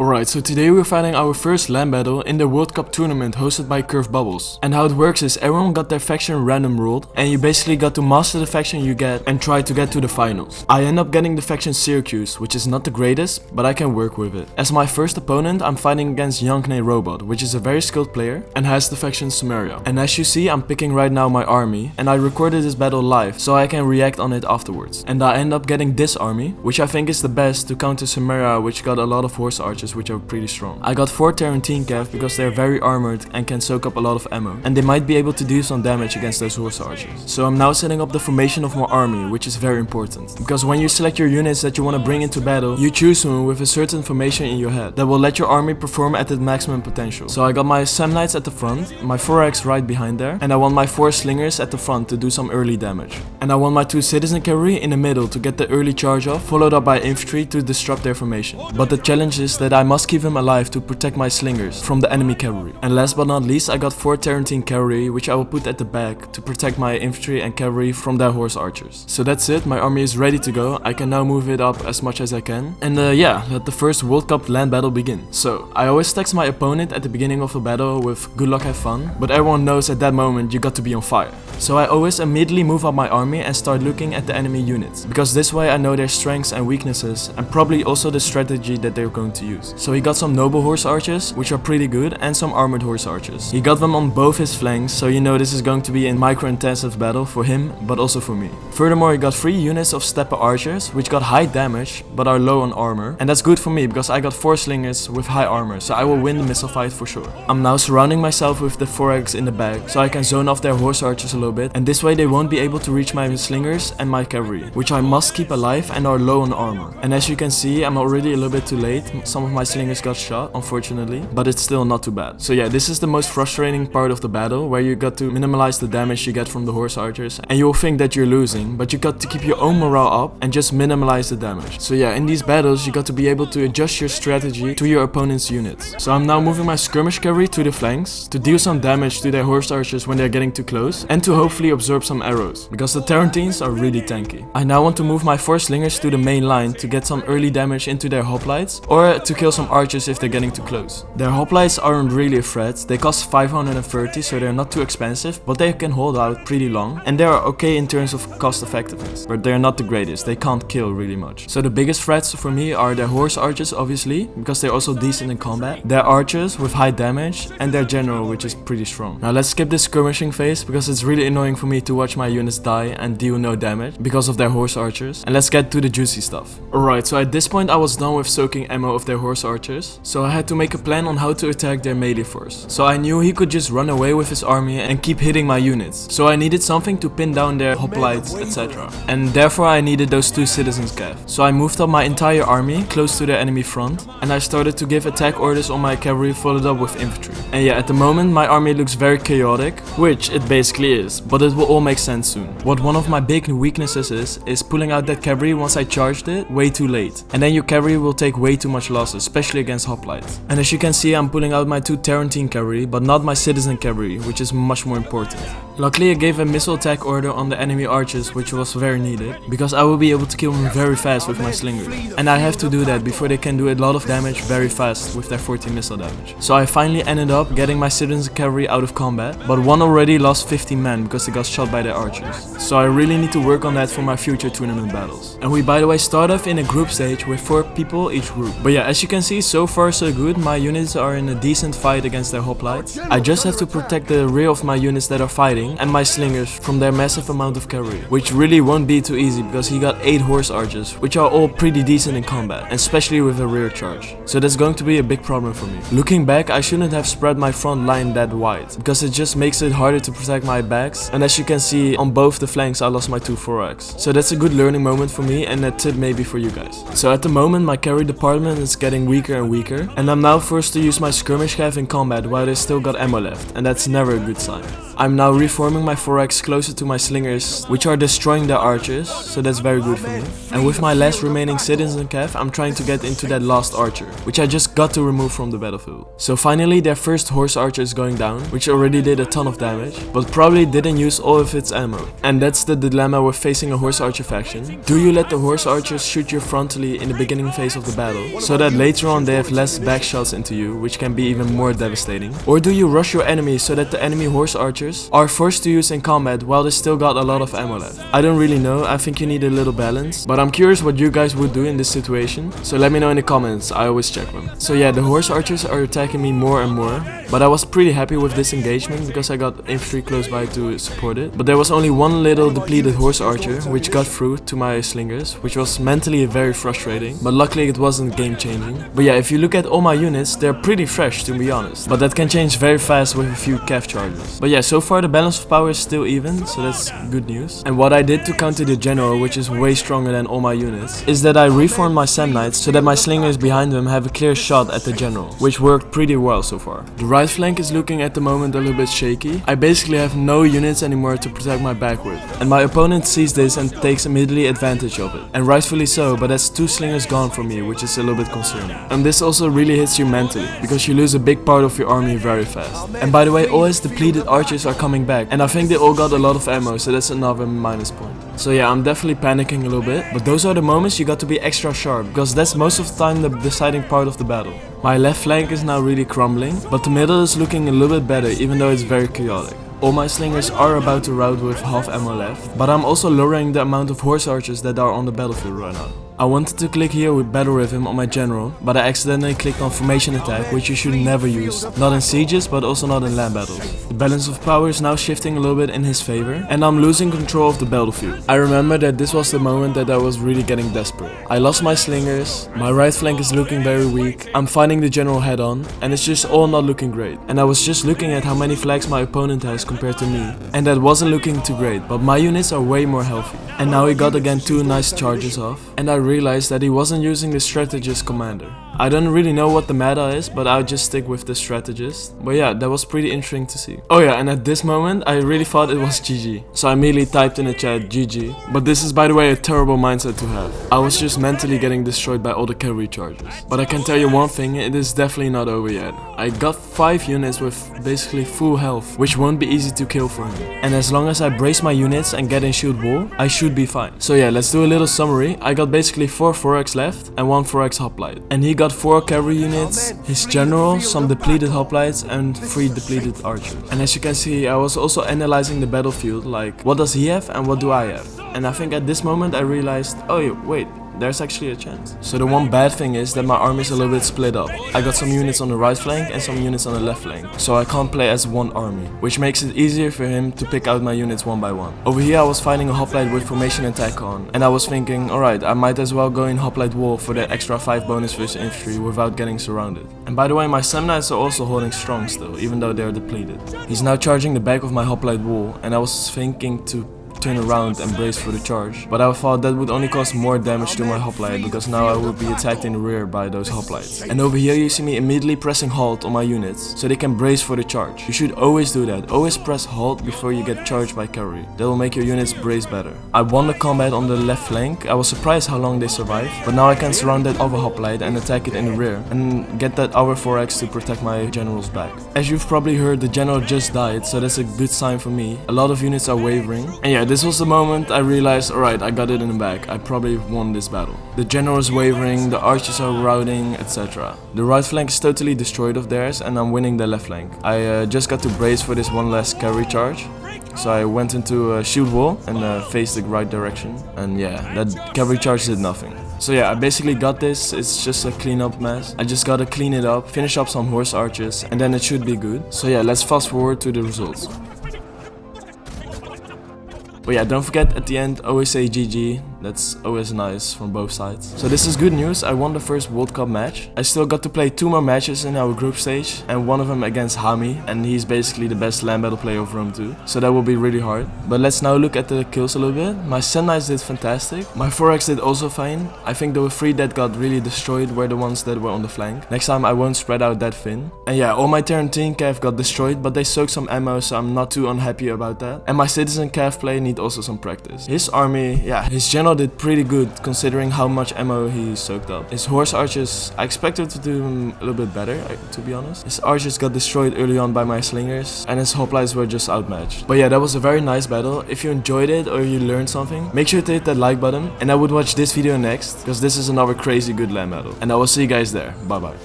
Alright, so today we're fighting our first LAN battle in the World Cup tournament hosted by Curve Bubbles. And how it works is everyone got their faction random ruled, and you basically got to master the faction you get and try to get to the finals. I end up getting the faction Syracuse, which is not the greatest, but I can work with it. As my first opponent, I'm fighting against Yankne Robot, which is a very skilled player and has the faction Cimmeria. And as you see, I'm picking right now my army, and I recorded this battle live so I can react on it afterwards. And I end up getting this army, which I think is the best to counter Cimmeria, which got a lot of horse archers which are pretty strong. I got 4 Tarantine Cav because they're very armored and can soak up a lot of ammo, and they might be able to do some damage against those horse archers. So I'm now setting up the formation of my army, which is very important, because when you select your units that you want to bring into battle, you choose one with a certain formation in your head that will let your army perform at its maximum potential. So I got my Sam Knights at the front, my 4X right behind there, and I want my 4 Slingers at the front to do some early damage. And I want my 2 Citizen Cavalry in the middle to get the early charge off, followed up by infantry to disrupt their formation. But the challenge is that I must keep him alive to protect my slingers from the enemy cavalry. And last but not least, I got 4 Tarantine Cavalry, which I will put at the back to protect my infantry and cavalry from their horse archers. So that's it, my army is ready to go. I can now move it up as much as I can. And yeah, let the first World Cup LAN battle begin. So, I always text my opponent at the beginning of a battle with good luck, have fun, but everyone knows at that moment you got to be on fire. So I always immediately move up my army and start looking at the enemy units, because this way I know their strengths and weaknesses, and probably also the strategy that they're going to use. So he got some noble horse archers, which are pretty good, and some armored horse archers. He got them on both his flanks, so you know this is going to be a micro-intensive battle for him, but also for me. Furthermore, he got 3 units of steppe archers, which got high damage, but are low on armor, and that's good for me, because I got 4 slingers with high armor, so I will win the missile fight for sure. I'm now surrounding myself with the 4X in the back, so I can zone off their horse archers a little bit, and this way they won't be able to reach my slingers and my cavalry, which I must keep alive and are low on armor. And as you can see, I'm already a little bit too late. Some of my slingers got shot, unfortunately, but it's still not too bad. So yeah, this is the most frustrating part of the battle, where you got to minimize the damage you get from the horse archers, and you will think that you're losing, but you got to keep your own morale up and just minimize the damage. So yeah, in these battles you got to be able to adjust your strategy to your opponent's units. So I'm now moving my skirmish cavalry to the flanks to deal some damage to their horse archers when they're getting too close, and to hopefully absorb some arrows, because the Tarantines are really tanky. I now want to move my 4 slingers to the main line to get some early damage into their hoplites, or to kill some archers if they're getting too close. Their hoplites aren't really a threat, they cost 530, so they're not too expensive, but they can hold out pretty long, and they are okay in terms of cost effectiveness, but they're not the greatest, they can't kill really much. So the biggest threats for me are their horse archers, obviously, because they're also decent in combat, their archers with high damage, and their general, which is pretty strong. Now let's skip this skirmishing phase, because it's really annoying for me to watch my units die and deal no damage because of their horse archers, and let's get to the juicy stuff. Alright, so at this point I was done with soaking ammo of their horse archers, so I had to make a plan on how to attack their melee force. So I knew he could just run away with his army and keep hitting my units, so I needed something to pin down their hoplites, etc. And therefore I needed those 2 citizens cav. So I moved up my entire army close to the enemy front, and I started to give attack orders on my cavalry, followed up with infantry. And yeah, at the moment my army looks very chaotic, which it basically is, but it will all make sense soon. What one of my big weaknesses is pulling out that cavalry once I charged it way too late, and then your cavalry will take way too much losses, especially against hoplites. And as you can see, I'm pulling out my 2 Tarantine cavalry, but not my citizen cavalry, which is much more important. Luckily I gave a missile attack order on the enemy archers, which was very needed, because I will be able to kill them very fast with my slingers. And I have to do that before they can do a lot of damage very fast with their 14 missile damage. So I finally ended up getting my citizen cavalry out of combat, but one already lost 15 men because they got shot by their archers. So I really need to work on that for my future tournament battles. And we, by the way, start off in a group stage with 4 people each group. But yeah, as you can see, so far so good. My units are in a decent fight against their hoplites. I just have to protect the rear of my units that are fighting and my slingers from their massive amount of cavalry, which really won't be too easy because he got 8 horse archers, which are all pretty decent in combat, especially with a rear charge. So that's going to be a big problem for me. Looking back, I shouldn't have spread my front line that wide, because it just makes it harder to protect my backs, and as you can see, on both the flanks I lost my 2 4X. So that's a good learning moment for me, and a tip maybe for you guys. So at the moment my cavalry department is getting weaker and weaker, and I'm now forced to use my skirmish cav in combat while they still got ammo left, and that's never a good sign. I'm now reforming reforming my 4x closer to my slingers, which are destroying their archers, so that's very good for me. And with my last remaining citizen cav, I'm trying to get into that last archer, which I just got to remove from the battlefield. So finally their first horse archer is going down, which already did a ton of damage, but probably didn't use all of its ammo. And that's the dilemma with facing a horse archer faction. Do you let the horse archers shoot you frontally in the beginning phase of the battle, so that later on they have less back shots into you, which can be even more devastating? Or do you rush your enemy so that the enemy horse archers are forced to use in combat while they still got a lot of ammo left? I don't really know, I think you need a little balance, but I'm curious what you guys would do in this situation, so let me know in the comments, I always check them. So yeah, the horse archers are attacking me more and more, but I was pretty happy with this engagement because I got infantry close by to support it. But there was only one little depleted horse archer which got through to my slingers, which was mentally very frustrating, but luckily it wasn't game changing. But yeah, if you look at all my units, they're pretty fresh to be honest, but that can change very fast with a few cav charges. But yeah, so far the balance of power is still even, so that's good news. And what I did to counter the general, which is way stronger than all my units, is that I reformed my Sam Knights so that my slingers behind them have a clear shot at the general, which worked pretty well so far. The right flank is looking at the moment a little bit shaky. I basically have no units anymore to protect my back with, and my opponent sees this and takes immediately advantage of it, and rightfully so, but that's 2 slingers gone from me, which is a little bit concerning. And this also really hits you mentally, because you lose a big part of your army very fast. And by the way, all his depleted archers are coming back, and I think they all got a lot of ammo, so that's another minus point. So yeah, I'm definitely panicking a little bit, but those are the moments you got to be extra sharp, because that's most of the time the deciding part of the battle. My left flank is now really crumbling, but the middle is looking a little bit better, even though it's very chaotic. All my slingers are about to rout with half ammo left, but I'm also lowering the amount of horse archers that are on the battlefield right now. I wanted to click here with battle rhythm on my general, but I accidentally clicked on formation attack, which you should never use, not in sieges but also not in land battles. The balance of power is now shifting a little bit in his favor, and I'm losing control of the battlefield. I remember that this was the moment that I was really getting desperate. I lost my slingers, my right flank is looking very weak, I'm fighting the general head on, and it's just all not looking great. And I was just looking at how many flags my opponent has compared to me, and that wasn't looking too great, but my units are way more healthy. And now he got again 2 nice charges off, and I realized that he wasn't using the strategist commander. I don't really know what the meta is, but I'll just stick with the strategist. But yeah, that was pretty interesting to see. Oh yeah, and at this moment I really thought it was GG. So I immediately typed in the chat GG. But this is by the way a terrible mindset to have. I was just mentally getting destroyed by all the cavalry charges. But I can tell you one thing, it is definitely not over yet. I got 5 units with basically full health, which won't be easy to kill for him. And as long as I brace my units and get in shield wall, I should be fine. So yeah, let's do a little summary. I got basically 4 4x left and 1 4x hoplite. And he got 4 cavalry units, his general, some depleted hoplites and 3 depleted archers. And as you can see, I was also analyzing the battlefield, like what does he have and what do I have? And I think at this moment I realized, oh yeah, wait, there's actually a chance. So the one bad thing is that my army is a little bit split up. I got some units on the right flank and some units on the left flank. So I can't play as one army, which makes it easier for him to pick out my units one by one. Over here I was fighting a hoplite with formation attack on, and I was thinking, alright, I might as well go in hoplite wall for that extra 5 bonus versus infantry without getting surrounded. And by the way, my Sam Knights are also holding strong still, even though they're depleted. He's now charging the back of my hoplite wall, and I was thinking to turn around and brace for the charge, but I thought that would only cause more damage to my hoplite, because now I would be attacked in the rear by those hoplites. And over here you see me immediately pressing halt on my units so they can brace for the charge. You should always do that, always press halt before you get charged by cavalry. That will make your units brace better. I won the combat on the left flank. I was surprised how long they survived, but now I can surround that other hoplite and attack it in the rear and get that other 4x to protect my general's back. As you've probably heard, the general just died, so that's a good sign for me. A lot of units are wavering, and yeah, this was the moment I realized, alright, I got it in the bag. I probably won this battle. The general is wavering, the archers are routing, etc. The right flank is totally destroyed of theirs, and I'm winning the left flank. I just got to brace for this one last cavalry charge. So I went into a shield wall and faced the right direction. And yeah, that cavalry charge did nothing. So yeah, I basically got this. It's just a cleanup mess. I just gotta clean it up, finish up some horse archers, and then it should be good. So yeah, let's fast forward to the results. But yeah, don't forget at the end, always say GG. That's always nice from both sides. So this is good news. I won the first World Cup match. I still got to play 2 more matches in our group stage, and one of them against Hami, and he's basically the best land battle player of Rome 2. So that will be really hard. But let's now look at the kills a little bit. My Sen Knights did fantastic. My 4X did also fine. I think the 3 that got really destroyed were the ones that were on the flank. Next time I won't spread out that thin. And yeah, all my Tarantine Cav got destroyed, but they soaked some ammo, so I'm not too unhappy about that. And my Citizen Cav play need also some practice. His army, yeah, his general did pretty good considering how much ammo he soaked up. His horse archers, I expected to do a little bit better, to be honest. His archers got destroyed early on by my slingers, and his hoplites were just outmatched. But yeah, that was a very nice battle. If you enjoyed it or you learned something, make sure to hit that like button, and I would watch this video next, because this is another crazy good land battle. And I will see you guys there. Bye bye.